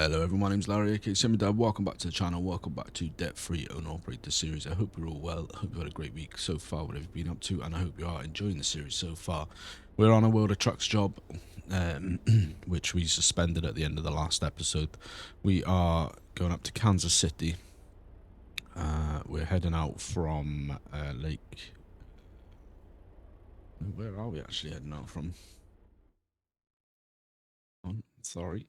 Hello everyone, my name's Larry, aka SimuDad. Welcome back to the channel, welcome back to Debt Free Own Operator series. I hope you're all well, I hope you've had a great week so far, whatever you've been up to, and I hope you are enjoying the series so far. We're on a World of Trucks job, which we suspended at the end of the last episode. We are going up to Kansas City. We're heading out from Lake... Where are we actually heading out from? Sorry.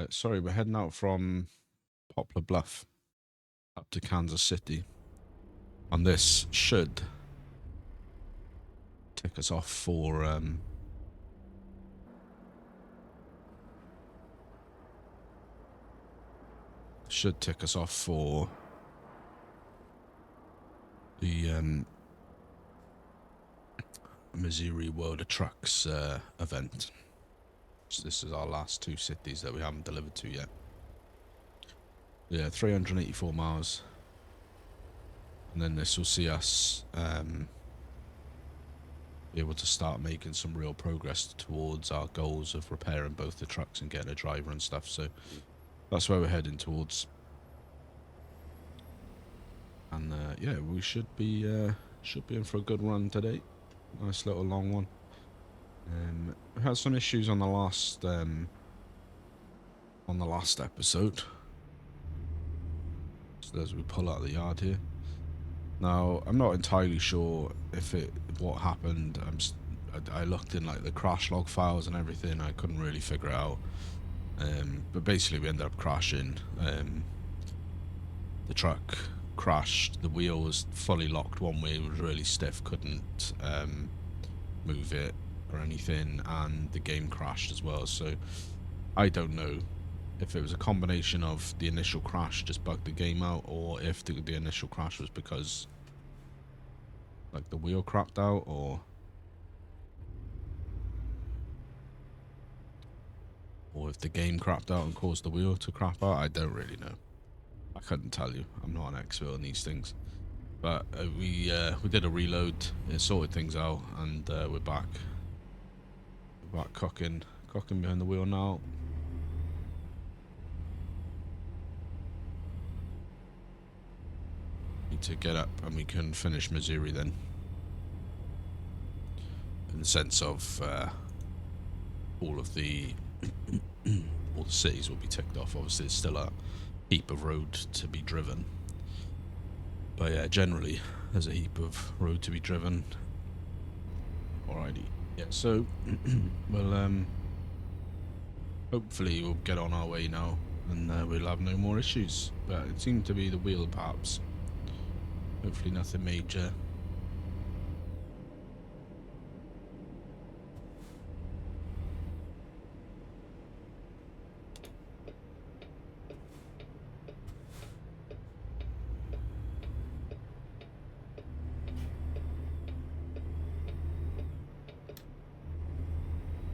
Sorry, we're heading out from Poplar Bluff up to Kansas City, and this should take us off for the Missouri World of Trucks event. So this is our last two cities that we haven't delivered to yet. Yeah, 384 miles. And then this will see us be able to start making some real progress towards our goals of repairing both the trucks and getting a driver and stuff. So that's where we're heading towards. And yeah, we should be in for a good run today. Nice little long one. We had some issues on the last episode. So as we pull out of the yard here. Now, I'm not entirely sure if what happened. I looked in like the crash log files and everything. I couldn't really figure it out. But basically, we ended up crashing. The truck crashed. The wheel was fully locked one way. It was really stiff. Couldn't move it or anything, and the game crashed as well. So I don't know if it was a combination of the initial crash just bugged the game out, or if the initial crash was because like the wheel crapped out, or if the game crapped out and caused the wheel to crap out. I don't really know. I couldn't tell you. I'm not an expert on these things. But we did a reload, it sorted things out, and we're back. We're back cocking behind the wheel now. Need to get up and we can finish Missouri then. In the sense of all the cities will be ticked off. Obviously, there's still a heap of road to be driven. But yeah, generally, there's a heap of road to be driven. Alrighty. Yeah, so, well, hopefully we'll get on our way now, and we'll have no more issues. But it seemed to be the wheel, perhaps. Hopefully nothing major.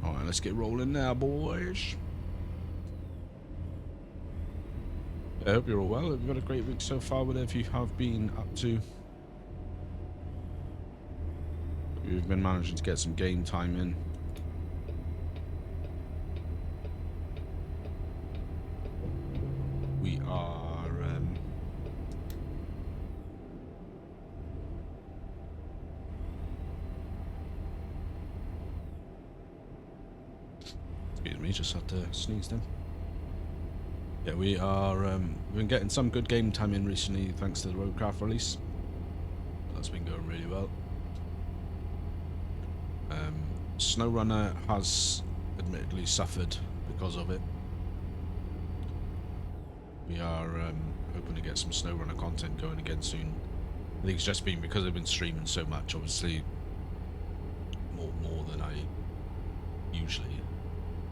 Alright, let's get rolling now, boys. I hope you're all well. Have you had a great week so far, whatever you have been up to? We've been managing to get some game time in. We are excuse me, just had to sneeze then. Yeah, we are we've been getting some good game time in recently thanks to the Roadcraft release. That's been going really well. SnowRunner has admittedly suffered because of it. We are hoping to get some SnowRunner content going again soon. I think it's just been because I've been streaming so much, obviously more than I usually.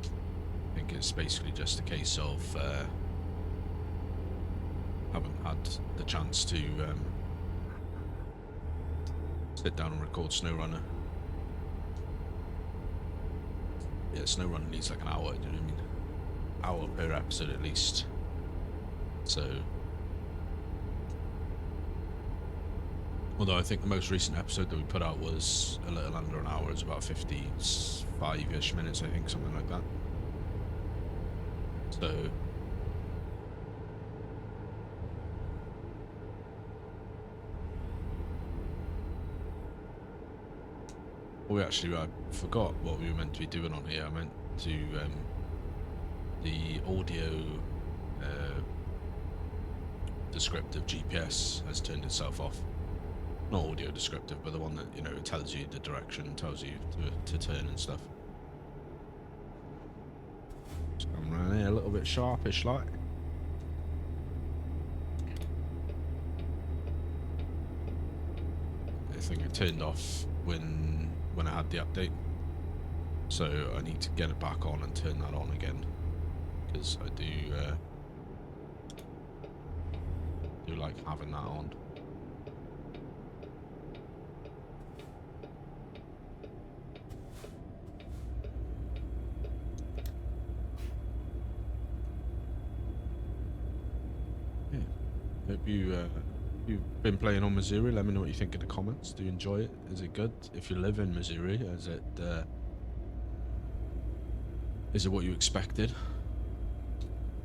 I think it's basically just a case of haven't had the chance to sit down and record SnowRunner. Yeah, SnowRunner needs like an hour, do you know what I mean? Hour per episode at least. So, although I think the most recent episode that we put out was a little under an hour, it's about 55-ish minutes, I think, something like that. So I forgot what we were meant to be doing on here. I meant to the audio descriptive GPS has turned itself off. Not audio descriptive, but the one that, you know, it tells you the direction, tells you to turn and stuff. So I'm around here a little bit sharpish like. I think it turned off when I had the update, so I need to get it back on and turn that on again, because I do like having that on. Yeah. Hope you've been playing on Missouri. Let me know what you think in the comments. Do you enjoy it? Is it good? If you live in Missouri, is it what you expected?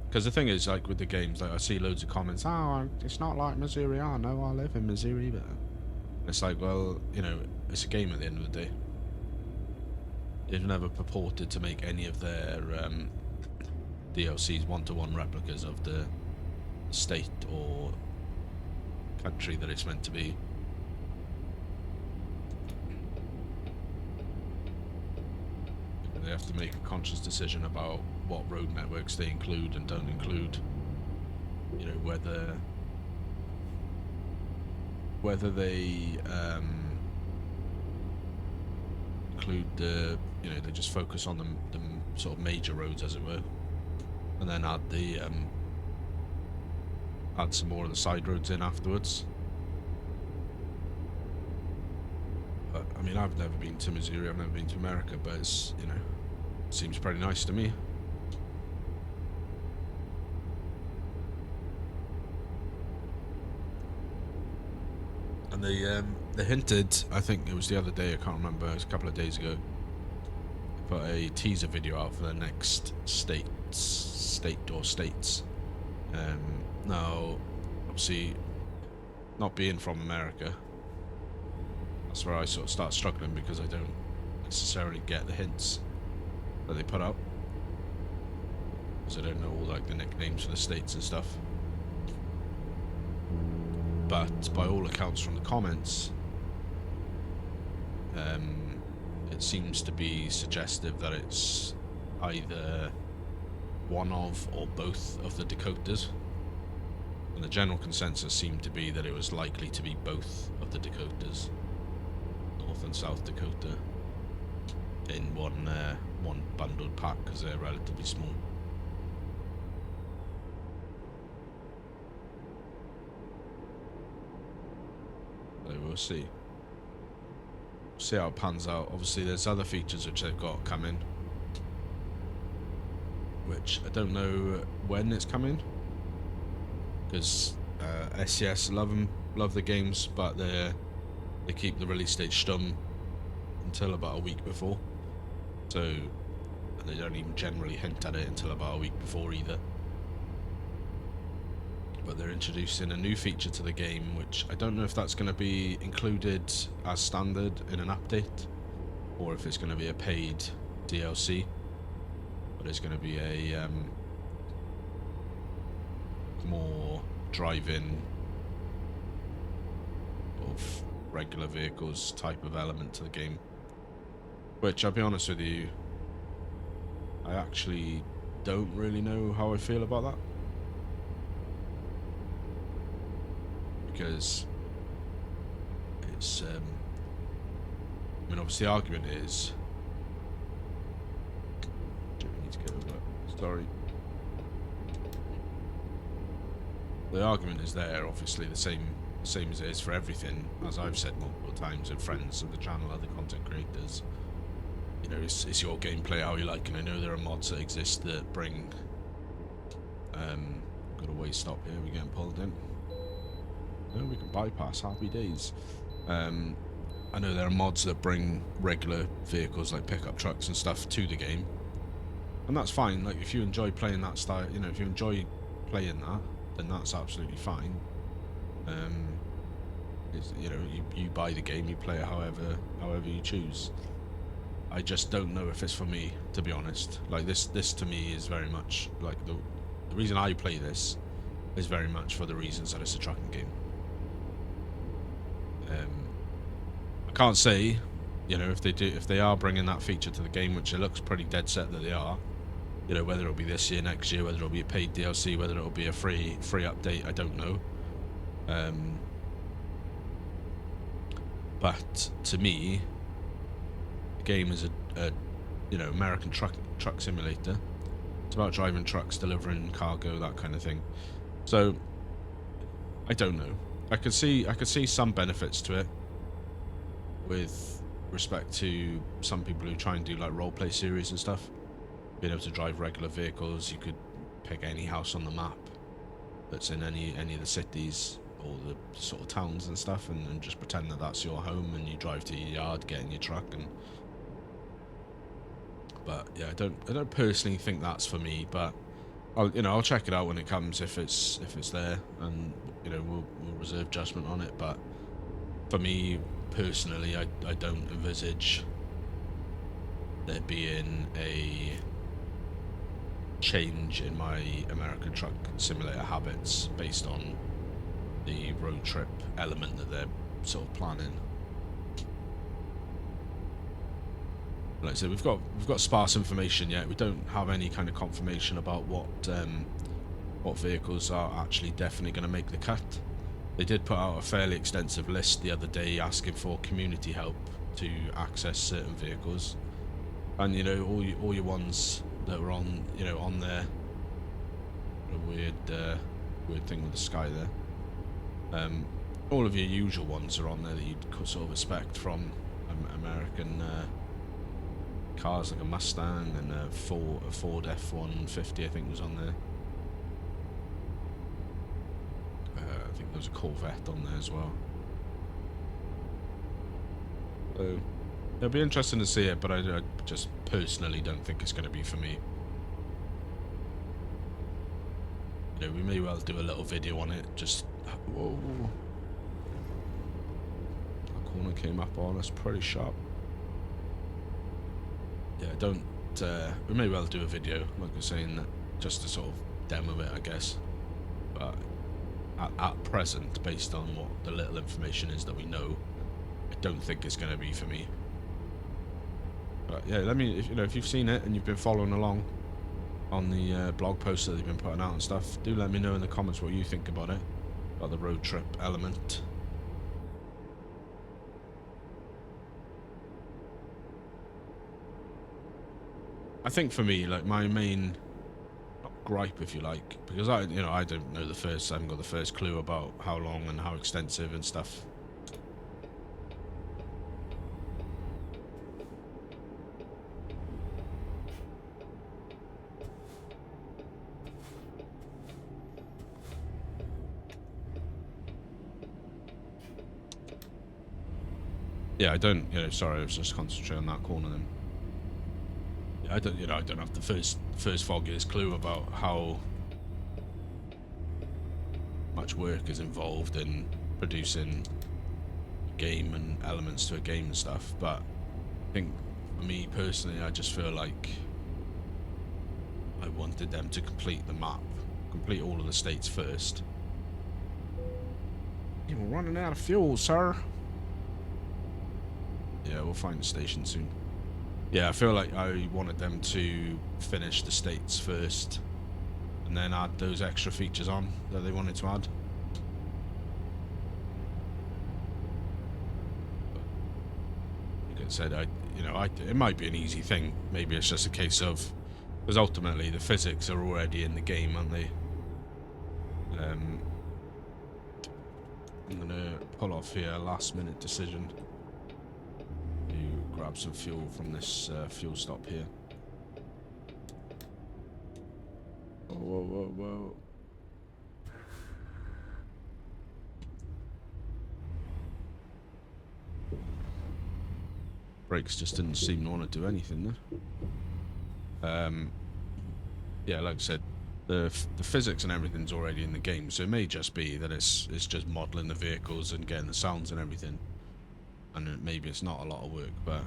Because the thing is, like with the games, like I see loads of comments, oh, it's not like Missouri. Oh no, I live in Missouri, but it's like, well, you know, it's a game at the end of the day. They've never purported to make any of their DLCs one-to-one replicas of the state or country that it's meant to be. They have to make a conscious decision about what road networks they include and don't include. You know, whether they include the, you know, they just focus on the sort of major roads, as it were, and then add the add some more of the side roads in afterwards. But I mean, I've never been to Missouri, I've never been to America, but it's, you know, seems pretty nice to me. And they hinted, I think it was the other day, I can't remember, it was a couple of days ago, put a teaser video out for the next state or states. Now, obviously, not being from America, that's where I sort of start struggling, because I don't necessarily get the hints that they put out, because I don't know all like the nicknames for the states and stuff. But by all accounts from the comments, it seems to be suggestive that it's either one of or both of the Dakotas, and the general consensus seemed to be that it was likely to be both of the Dakotas, North and South Dakota, in one bundled pack, because they're relatively small. So we'll see. See how it pans out. Obviously there's other features which they've got coming, which I don't know when it's coming, because SES love the games, but they keep the release date stum until about a week before, so, and they don't even generally hint at it until about a week before either. But they're introducing a new feature to the game, which I don't know if that's going to be included as standard in an update, or if it's going to be a paid DLC. But it's going to be a more drive-in of regular vehicles type of element to the game, which, I'll be honest with you, I actually don't really know how I feel about that. Because it's, I mean, obviously the argument is, need to get over that. Sorry. The argument is there, obviously the same as it is for everything, as I've said multiple times with friends of the channel, other content creators. You know, it's your gameplay how you like, and I know there are mods that exist that bring. Got a way stop here. We're getting pulled in. No, we can bypass. Happy days. I know there are mods that bring regular vehicles like pickup trucks and stuff to the game, And that's fine. Like, if you enjoy playing that style, you know, if you enjoy playing that, then that's absolutely fine. It's, you know, you buy the game, you play it however you choose. I just don't know if it's for me, to be honest. Like, this to me is very much like the reason I play this is very much for the reasons that it's a trucking game. I can't say, you know, if they are bringing that feature to the game, which it looks pretty dead set that they are. You know, whether it'll be this year, next year, whether it'll be a paid DLC, whether it'll be a free update, I don't know. But to me, the game is a you know, American truck simulator. It's about driving trucks, delivering cargo, that kind of thing. So I don't know. I could see some benefits to it with respect to some people who try and do like roleplay series and stuff. Being able to drive regular vehicles, you could pick any house on the map that's in any of the cities or the sort of towns and stuff, and just pretend that that's your home, and you drive to your yard, get in your truck, and. But yeah, I don't personally think that's for me, but I'll check it out when it comes if it's there, and you know, we'll reserve judgment on it. But for me personally, I don't envisage there being a change in my American truck simulator habits based on the road trip element that they're sort of planning. Like I said, we've got sparse information yet. We don't have any kind of confirmation about what vehicles are actually definitely going to make the cut. They did put out a fairly extensive list the other day asking for community help to access certain vehicles, and you know, all your ones that were on, you know, on there, a weird thing with the sky there. All of your usual ones are on there that you'd sort of expect from American cars, like a Mustang and a Ford F-150, I think was on there. I think there was a Corvette on there as well. So it'll be interesting to see it, but I just personally don't think it's going to be for me. You know, we may well do a little video on it. Just whoa, that corner came up on us pretty sharp. Yeah, don't. We may well do a video, like I was saying, just to sort of demo it, I guess. But at present, based on what the little information is that we know, I don't think it's going to be for me. But yeah, let me, if you've seen it and you've been following along on the blog posts that they've been putting out and stuff, do let me know in the comments what you think about it, about the road trip element. I think for me, like, my main gripe, if you like, because I don't know I haven't got the first clue about how long and how extensive and stuff. Yeah, I don't, sorry, I was just concentrating on that corner then. I don't have the first foggiest clue about how much work is involved in producing a game and elements to a game and stuff, but I think for me personally, I just feel like I wanted them to complete the map, complete all of the states first. We're running out of fuel, sir. Yeah, we'll find the station soon. Yeah, I feel like I wanted them to finish the states first and then add those extra features on that they wanted to add. But like I said, it might be an easy thing. Maybe it's just a case of, because ultimately the physics are already in the game, aren't they? I'm gonna pull off here, last minute decision. Grab some fuel from this fuel stop here. Whoa. Brakes just didn't seem to want to do anything there. yeah, like I said, the physics and everything's already in the game, so it may just be that it's just modeling the vehicles and getting the sounds and everything, and maybe it's not a lot of work. But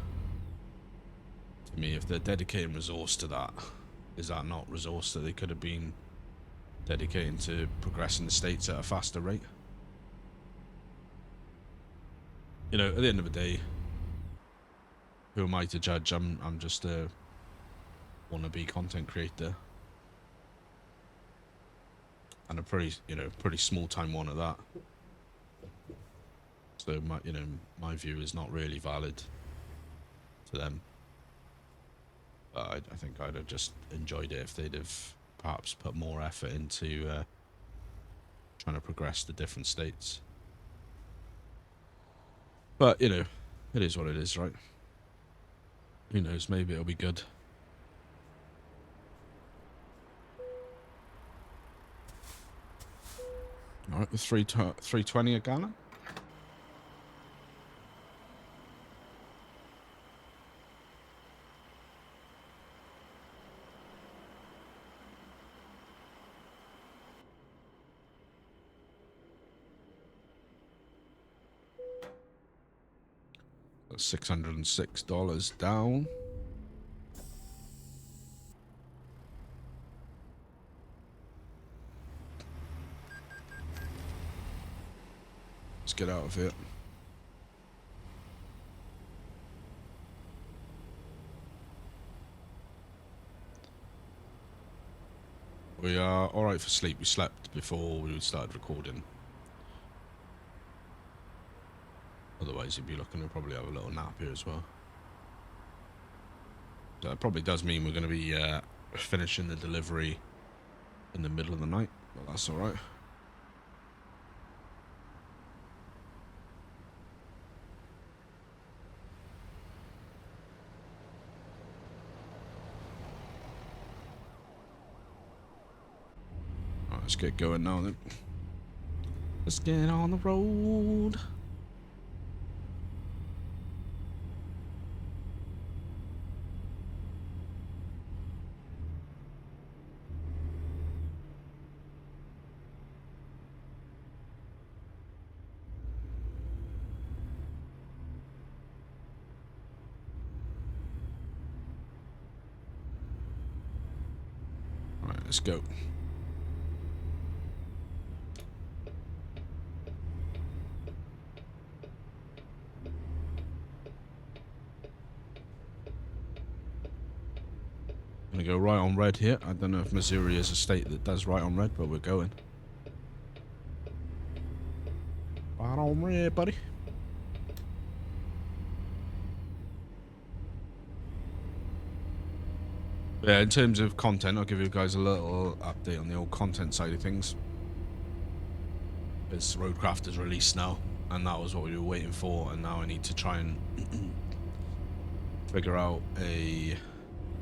to me, if they're dedicating resource to that, is that not resource that they could have been dedicating to progressing the states at a faster rate? You know, at the end of the day, who am I to judge? I'm just a wannabe content creator, and a pretty small time one at that. So my view is not really valid to them. But I think I'd have just enjoyed it if they'd have perhaps put more effort into trying to progress the different states. But it is what it is, right? Who knows? Maybe it'll be good. All right, with 320 a gallon. That's $606 down. Let's get out of here. We are alright for sleep. We slept before we started recording. Otherwise, you'd be looking to probably have a little nap here as well. So that probably does mean we're going to be finishing the delivery in the middle of the night, but that's alright. Alright, let's get going now then. Let's get on the road. Alright, let's go. Gonna go right on red here. I don't know if Missouri is a state that does right on red, but we're going. Right on red, buddy. Yeah, in terms of content, I'll give you guys a little update on the old content side of things. This Roadcraft is released now, and that was what we were waiting for, and now I need to try and figure out a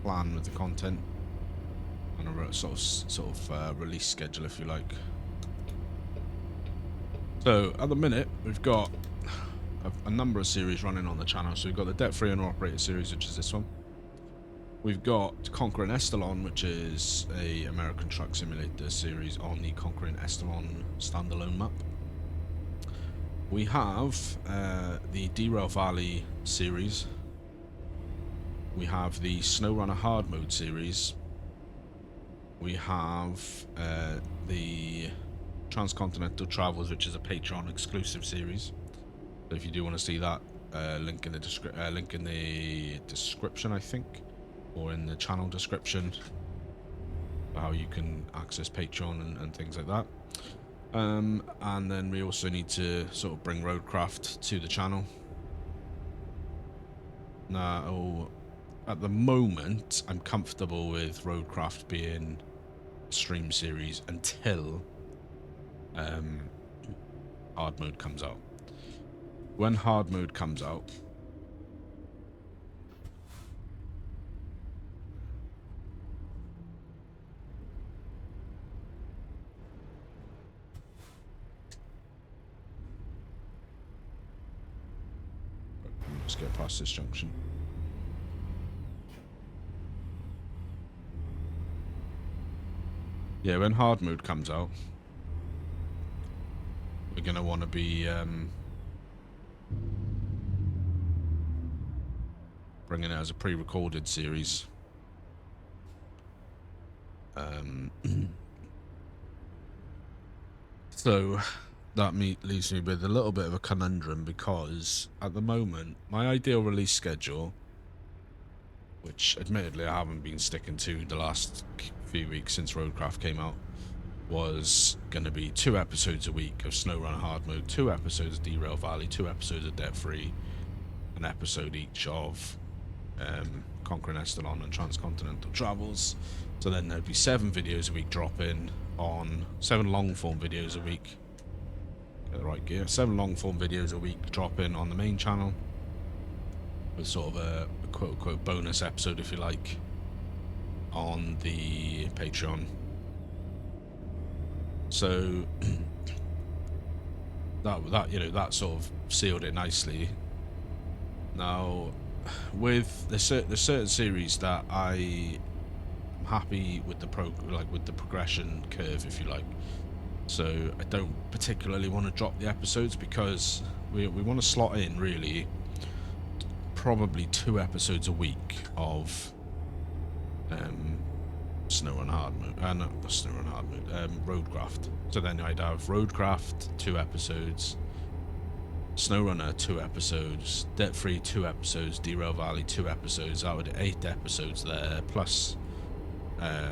plan with the content and a sort of release schedule, if you like. So at the minute we've got a number of series running on the channel. So we've got the Debt-Free Owner Operator series, which is this one. We've got Conquering Estalon, which is a American Truck Simulator series on the Conquering Estalon standalone map. We have the Derail Valley series. We have the SnowRunner Hard Mode series. We have the Transcontinental Travels, which is a Patreon exclusive series. So if you do want to see that, link in the description, I think, or in the channel description, for how you can access Patreon and things like that. And then we also need to sort of bring Roadcraft to the channel. Now, at the moment, I'm comfortable with Roadcraft being a stream series until hard mode comes out. When hard mode comes out, let's get past this junction. yeah, when hard mode comes out, we're gonna want to be bringing it as a pre-recorded series. So that leaves me with a little bit of a conundrum, because at the moment my ideal release schedule, which admittedly I haven't been sticking to the last few weeks since Roadcraft came out, was going to be 2 episodes a week of SnowRunner hard mode, 2 episodes of Derail Valley, 2 episodes of Debt Free, an episode each of Conquering Estalon and Transcontinental Travels. So then there'd be 7 videos a week dropping on 7 long form videos a week. Get the right gear. 7 long form videos a week dropping on the main channel, with sort of a quote unquote bonus episode, if you like, on the Patreon. So that you know, that sort of sealed it nicely. Now, with the certain series that I am happy with with the progression curve, if you like. So I don't particularly want to drop the episodes, because we want to slot in really probably 2 episodes a week of SnowRun hard mode, not SnowRun hard mode, Roadcraft. So then I'd have Roadcraft 2 episodes, SnowRunner 2 episodes, Debt Free 2 episodes, Derail Valley 2 episodes. That would 8 episodes there, plus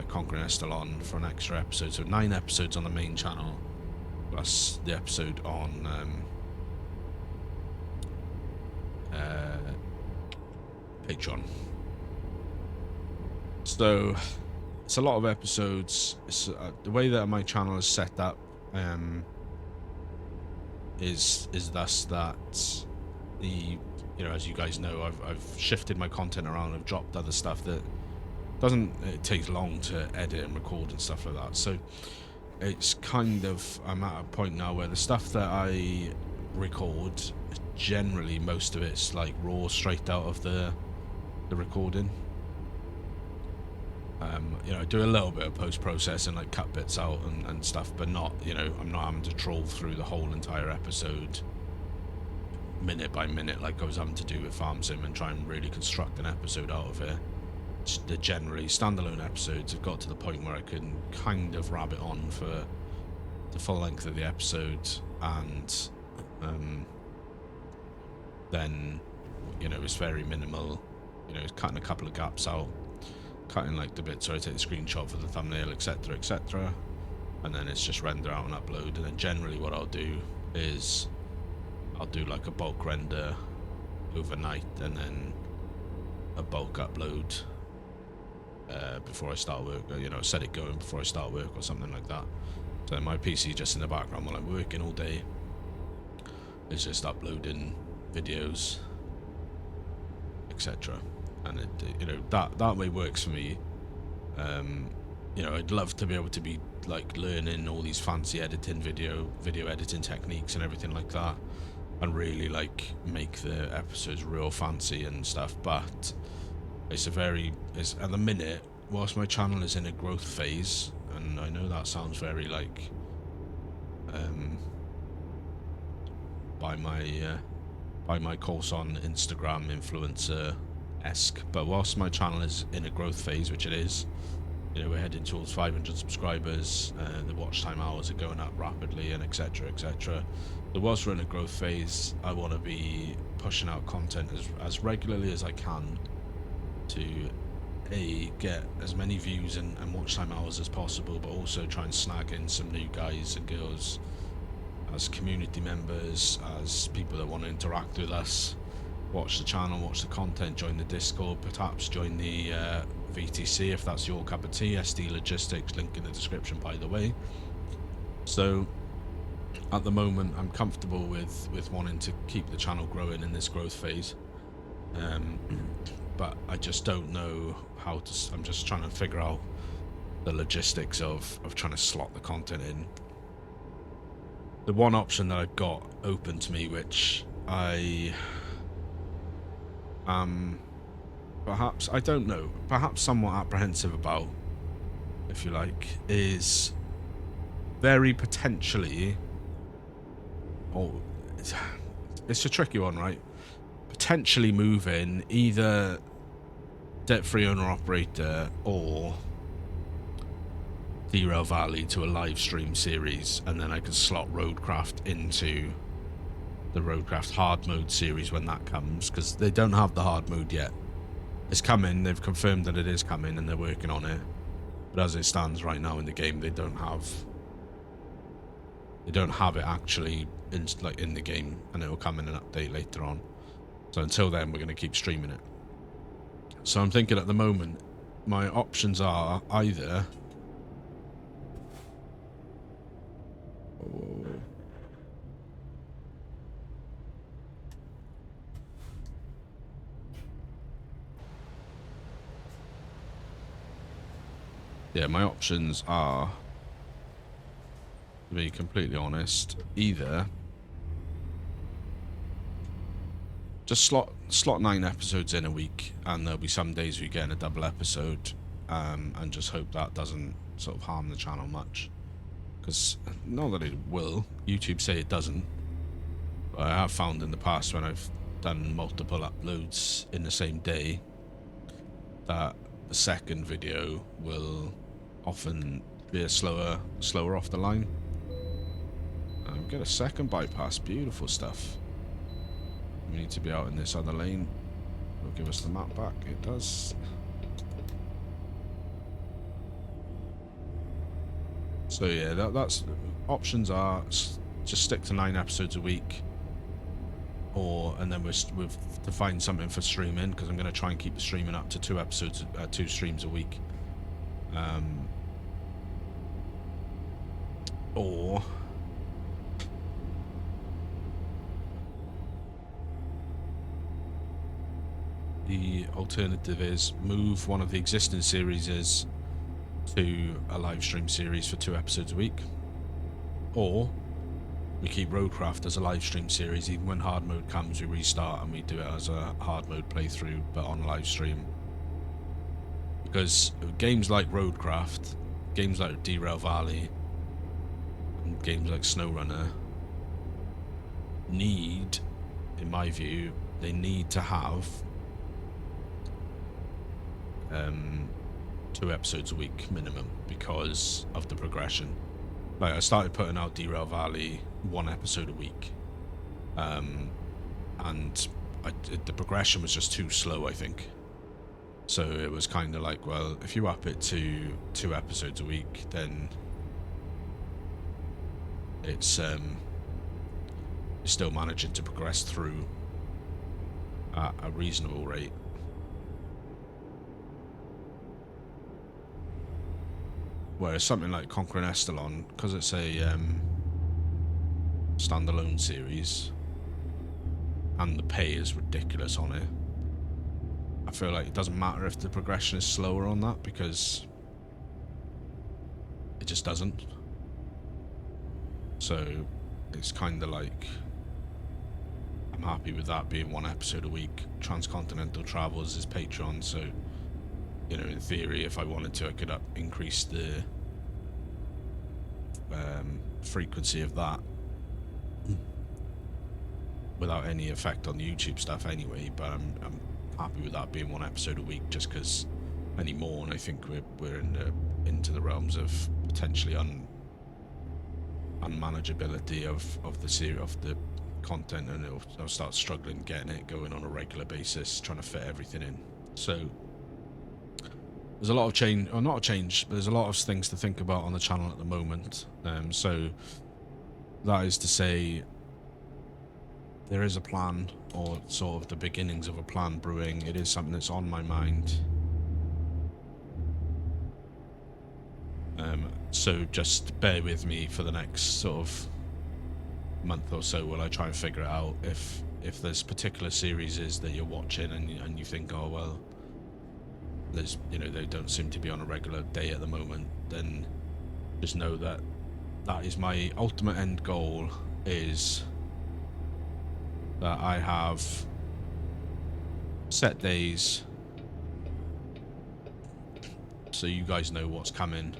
Conquering Estalon for an extra episode. So 9 episodes on the main channel, plus the episode on Patreon. So it's a lot of episodes. It's, the way that my channel is set up is thus that as you guys know, I've shifted my content around. I've dropped other stuff that it takes long to edit and record and stuff like that. So it's kind of, I'm at a point now where the stuff that I record, generally most of it's like raw, straight out of the recording. I do a little bit of post-processing, like cut bits out and stuff, but not, I'm not having to troll through the whole entire episode minute by minute like I was having to do with Farm Sim and try and really construct an episode out of it. The generally standalone episodes have got to the point where I can kind of rabbit on for the full length of the episode, and then it's very minimal, cutting a couple of gaps out, cutting like the bits where I take the screenshot for the thumbnail, etc, etc, and then it's just render out and upload. And then generally what I'll do is I'll do like a bulk render overnight and then a bulk upload before I start work, set it going before I start work or something like that. So my PC just in the background while I'm working all day is just uploading videos, etc. And it, that way works for me. I'd love to be able to be like learning all these fancy editing, video editing techniques and everything like that, and really like make the episodes real fancy and stuff. But it's at the minute, whilst my channel is in a growth phase, and I know that sounds very like by my course on Instagram influencer-esque, but whilst my channel is in a growth phase, which it is, we're heading towards 500 subscribers, the watch time hours are going up rapidly, and etc, etc. So whilst we're in a growth phase, I want to be pushing out content as regularly as I can to get as many views and watch time hours as possible, but also try and snag in some new guys and girls as community members, as people that want to interact with us, watch the channel, watch the content, join the Discord, perhaps join the VTC if that's your cup of tea. SD Logistics, link in the description, by the way. So at the moment I'm comfortable with wanting to keep the channel growing in this growth phase, but I just don't know how to. I'm just trying to figure out the logistics of trying to slot the content in. The one option that I've got open to me, which I perhaps, I don't know, perhaps somewhat apprehensive about, if you like, is very potentially, oh, it's a tricky one, right? Potentially moving either debt-free owner-operator or Derail Valley to a live stream series, and then I can slot Roadcraft into the Roadcraft hard mode series when that comes, because they don't have the hard mode yet. It's coming, they've confirmed that it is coming and they're working on it, but as it stands right now in the game, they don't have it actually in the game, and it will come in an update later on. So until then, we're going to keep streaming it. So I'm thinking at the moment, my options are either my options are, to be completely honest, either just slot 9 episodes in a week, and there'll be some days we get in a double episode, and just hope that doesn't sort of harm the channel much, because not that it will, YouTube say it doesn't, but I have found in the past when I've done multiple uploads in the same day that the second video will often be a slower off the line. Get a second bypass, beautiful stuff. We need to be out in this other lane. It'll give us the map back, it does. So yeah, that's options are just stick to 9 episodes a week, and then we've defined something for streaming, because I'm going to try and keep the streaming up to 2 streams a week. Or the alternative is move one of the existing series to a live stream series for 2 episodes a week, or we keep Roadcraft as a live stream series. Even when hard mode comes, we restart and we do it as a hard mode playthrough, but on live stream. Because games like Roadcraft, games like Derail Valley, and games like SnowRunner need, in my view, they need to have 2 episodes a week minimum, because of the progression. Like, I started putting out Derail Valley 1 episode a week, and the progression was just too slow, I think. So it was kind of like, well, if you up it to 2 episodes a week, then it's you're still managing to progress through at a reasonable rate. Whereas something like Conquering Estalon, because it's a standalone series and the pay is ridiculous on it, I feel like it doesn't matter if the progression is slower on that, because it just doesn't. So it's kind of like, I'm happy with that being 1 episode a week. Transcontinental Travels is Patreon, so, you know, in theory, if I wanted to, I could increase the frequency of that without any effect on the YouTube stuff anyway, but I'm happy with that being 1 episode a week, just because any more, and I think we're into the realms of potentially unmanageability of the series, of the content, and I'll start struggling getting it going on a regular basis, trying to fit everything in. So there's a lot of change, or not a change, but there's a lot of things to think about on the channel at the moment. So that is to say, there is a plan, or sort of the beginnings of a plan brewing. It is something that's on my mind. So just bear with me for the next sort of month or so while I try and figure it out. If there's particular series that you're watching and you think, oh well, there's, you know, they don't seem to be on a regular day at the moment, then just know that that is my ultimate end goal, is that I have set days so you guys know what's coming.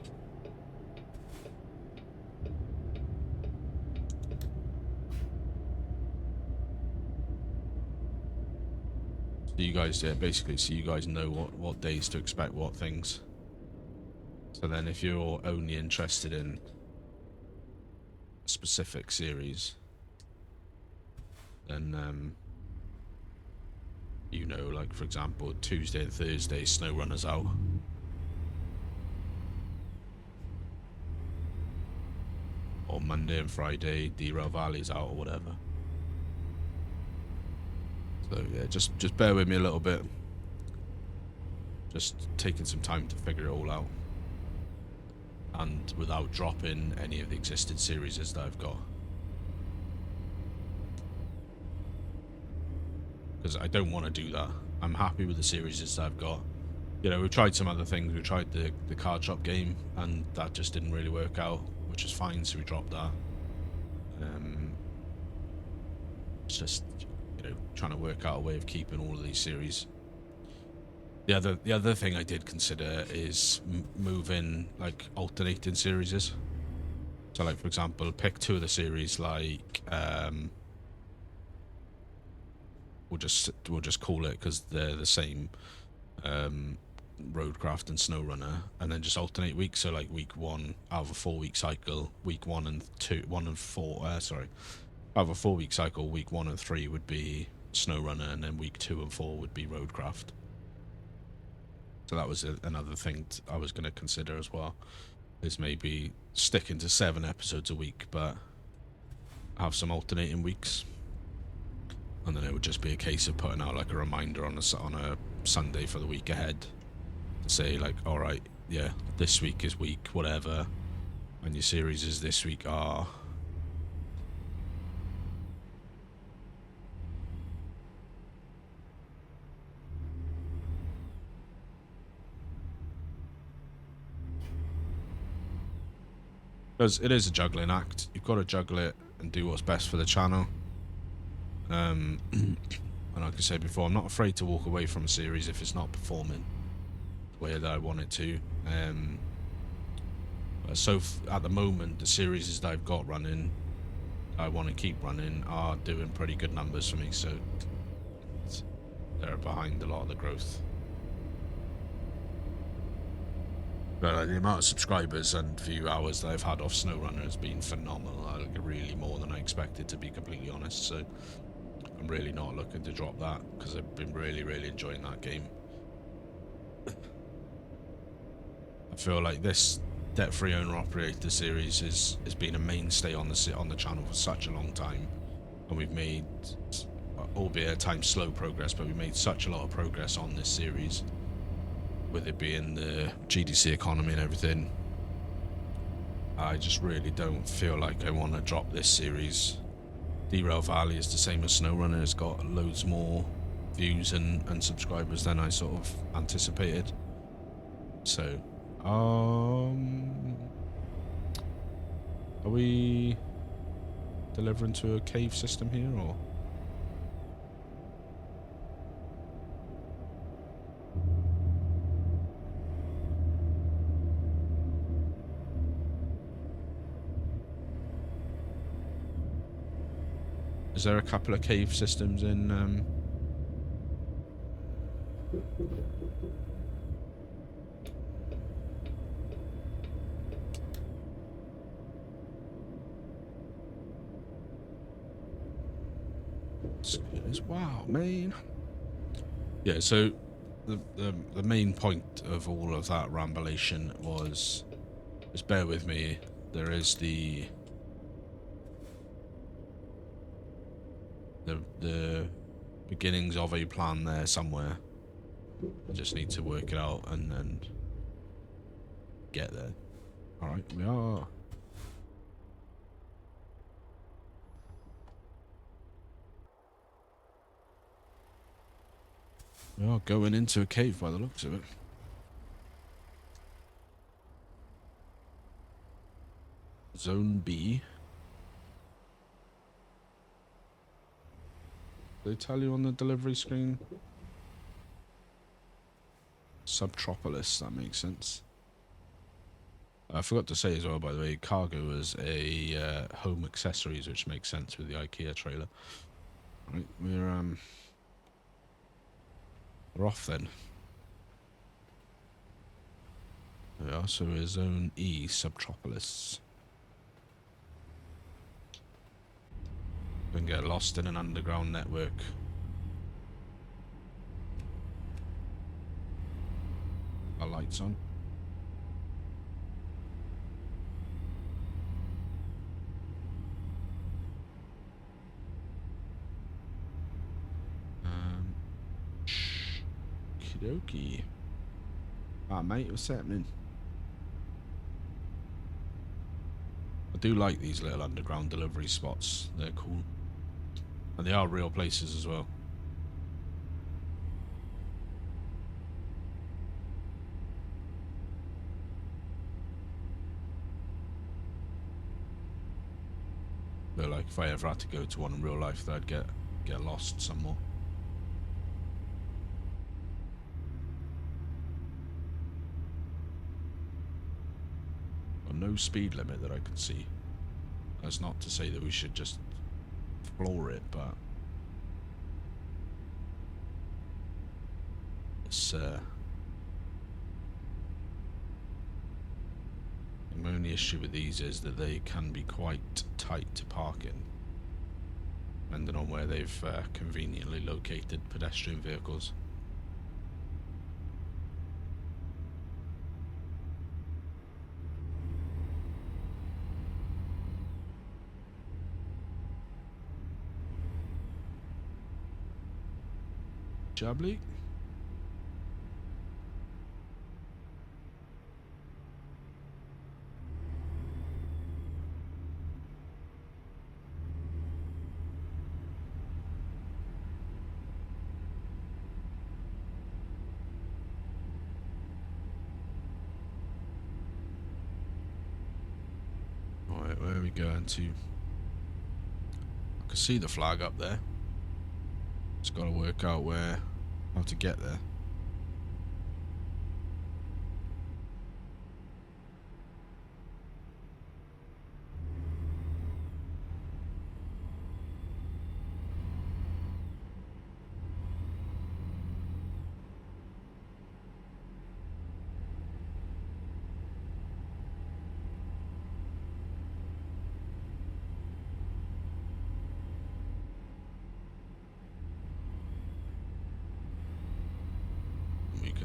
So you guys, basically, so you guys know what days to expect what things. So then if you're only interested in a specific series, then you know, like for example, Tuesday and Thursday, SnowRunner's out. Or Monday and Friday, Derail Valley's out or whatever. So yeah, just bear with me a little bit. Just taking some time to figure it all out. And without dropping any of the existing series that I've got. Because I don't want to do that. I'm happy with the series that I've got. You know, we've tried some other things. We tried the card shop game, and that just didn't really work out, which is fine, so we dropped that. It's just, you know, trying to work out a way of keeping all of these series. The other thing I did consider is moving, like, alternating series. So, like, for example, pick two of the series, like, we'll just call it, because they're the same, Roadcraft and SnowRunner, and then just alternate weeks. So like week 1 out of a 4-week cycle, week 1 and 4, out of a 4-week cycle, week 1 and 3 would be SnowRunner, and then week 2 and 4 would be Roadcraft. So that was another thing I was going to consider as well, is maybe sticking to 7 episodes a week, but have some alternating weeks, and then it would just be a case of putting out like a reminder on a Sunday for the week ahead. Say like, all right, yeah, this week is week whatever, and your series is this week are. Because it is a juggling act. You've got to juggle it and do what's best for the channel. And like I said before, I'm not afraid to walk away from a series if it's not performing the way that I want it to. So at the moment, the series that I've got running, I want to keep running, are doing pretty good numbers for me, so they're behind a lot of the growth. But the amount of subscribers and view hours that I've had off SnowRunner has been phenomenal. Like, really more than I expected, to be completely honest. So I'm really not looking to drop that, because I've been really enjoying that game. I feel like this debt-free owner-operator series has been a mainstay on the channel for such a long time, and we've made, albeit at times slow progress, but we made such a lot of progress on this series, with it being the GDC economy and everything. I just really don't feel like I want to drop this series. Derail Valley is the same as SnowRunner. It's got loads more views and subscribers than I sort of anticipated. So, are we delivering to a cave system here, or? Is there a couple of cave systems in, wow, man. Yeah, so the main point of all of that rambulation was, just bear with me, there is the beginnings of a plan there somewhere. I just need to work it out and then get there. Alright, we are. We are going into a cave by the looks of it. Zone B. They tell you on the delivery screen? Subtropolis, that makes sense. I forgot to say as well, by the way, cargo is a home accessories, which makes sense with the IKEA trailer. Right, we're off then. There we are, so we're Zone E, Subtropolis. We can get lost in an underground network. Our lights on. Okie. Ah, mate, what's happening? I do like these little underground delivery spots. They're cool. And they are real places as well. But like if I ever had to go to one in real life, I'd get lost some more. No speed limit that I can see. That's not to say that we should just floor it, but it's my only issue with these is that they can be quite tight to park in, depending on where they've conveniently located pedestrian vehicles. Jubbly. Alright, where are we going to? I can see the flag up there. Just gotta work out how to get there.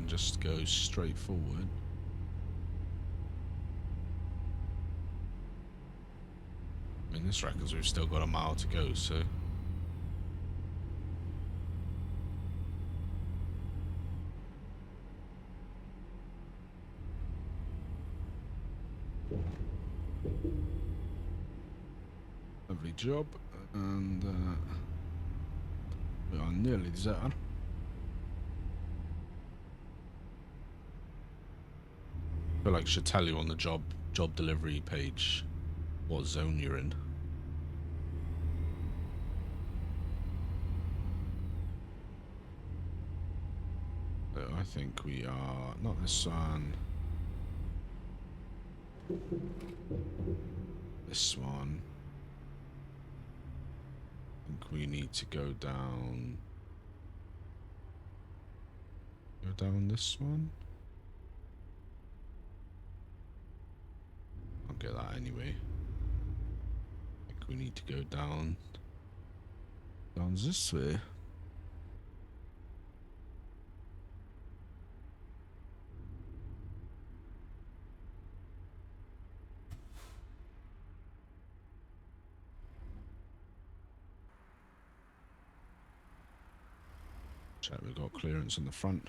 Just go straight forward. I mean, this reckons we've still got a mile to go, so lovely job, and we are nearly there. I feel like I should tell you on the job delivery page what zone you're in. So I think we are not this one. This one. I think we need to go down. Go down this one. I'll get that anyway. I think we need to go down this way. Check we've got clearance in the front.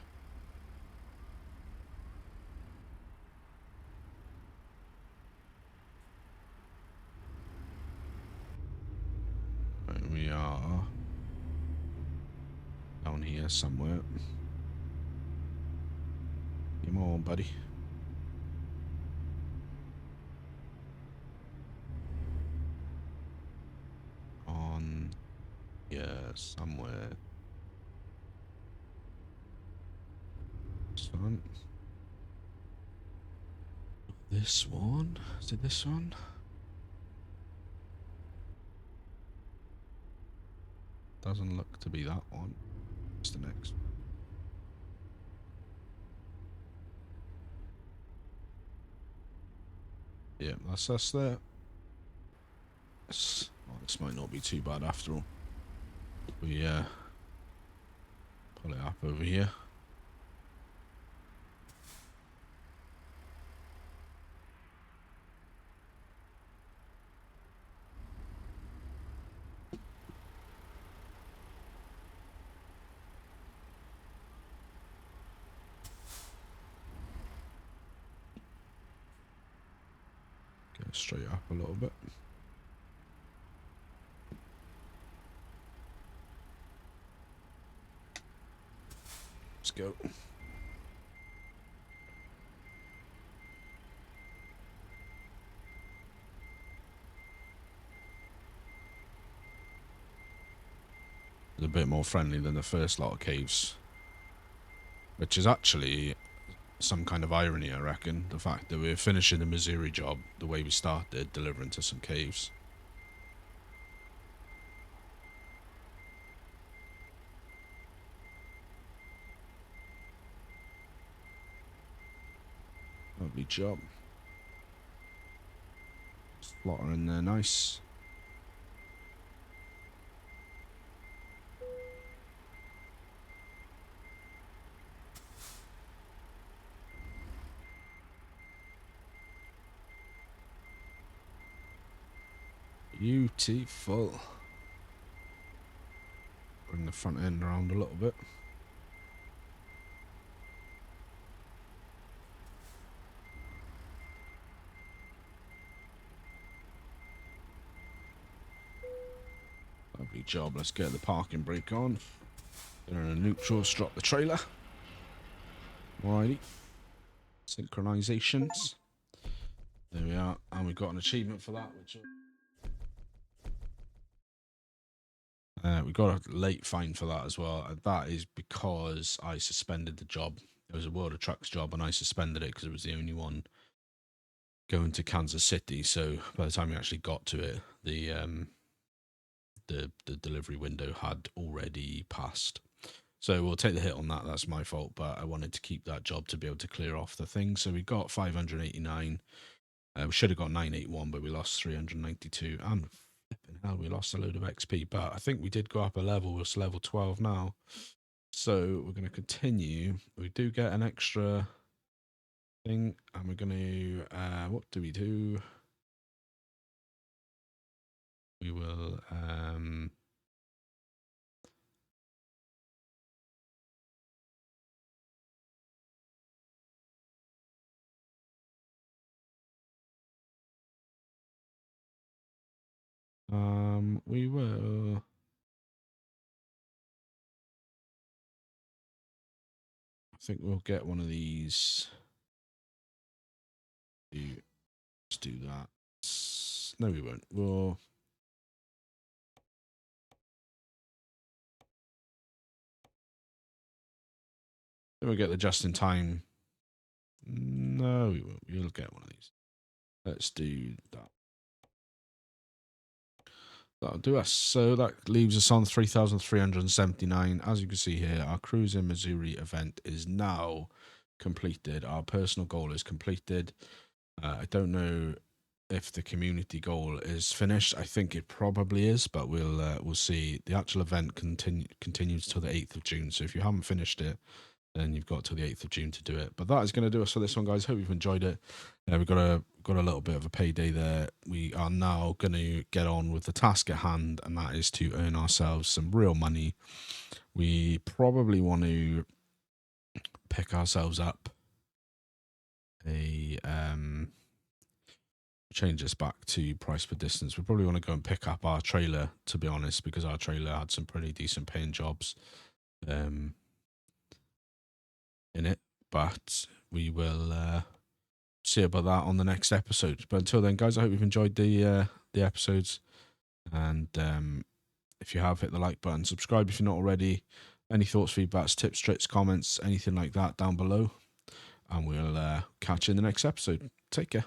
Right, we are down here somewhere. Come on, buddy. On here somewhere. Let's one. This one. Is it this one? Doesn't look to be that one. It's the next. Yeah, that's us there. This might not be too bad after all. We pull it up over here. Get it straight up a little bit. Let's go. A bit more friendly than the first lot of caves, which is actually some kind of irony, I reckon. The fact that we're finishing the Missouri job the way we started, delivering to some caves. Lovely job. Slot her in there, nice. Beautiful. Bring the front end around a little bit. Lovely job. Let's get the parking brake on. Get her in a neutral, drop the trailer. Alrighty. Synchronizations. There we are. And we've got an achievement for that. Which we got a late fine for that as well. And that is because I suspended the job. It was a World of Trucks job and I suspended it because it was the only one going to Kansas City. So by the time we actually got to it, the delivery window had already passed. So we'll take the hit on that. That's my fault, but I wanted to keep that job to be able to clear off the thing. So we got 589. We should have got 981, but we lost 392. And flipping hell, we lost a load of XP. But I think we did go up a level. We're level 12 now. So we're going to continue. We do get an extra thing, and we're going to what do we do? We will we will I think we'll get one of these. Let's do that. No, we won't. We'll then we'll get the just in time. No, we won't. We'll get one of these. Let's do that. That'll do us. So that leaves us on 3,379. As you can see here, our Cruise in Missouri event is now completed. Our personal goal is completed. I don't know if the community goal is finished. I think it probably is, but we'll see. The actual event continues till the 8th of June. So if you haven't finished it, then you've got till the 8th of June to do it. But that is going to do us for this one, guys. Hope you've enjoyed it. We've got a little bit of a payday there. We are now going to get on with the task at hand, and that is to earn ourselves some real money. We probably want to pick ourselves up a change this back to price per distance. We probably want to go and pick up our trailer, to be honest, because our trailer had some pretty decent paying jobs in it. But we will see about that on the next episode. But until then, guys, I hope you've enjoyed the episodes, and if you have, hit the like button, subscribe if you're not already. Any thoughts, feedbacks, tips, tricks, comments, anything like that down below. And we'll catch you in the next episode. Take care.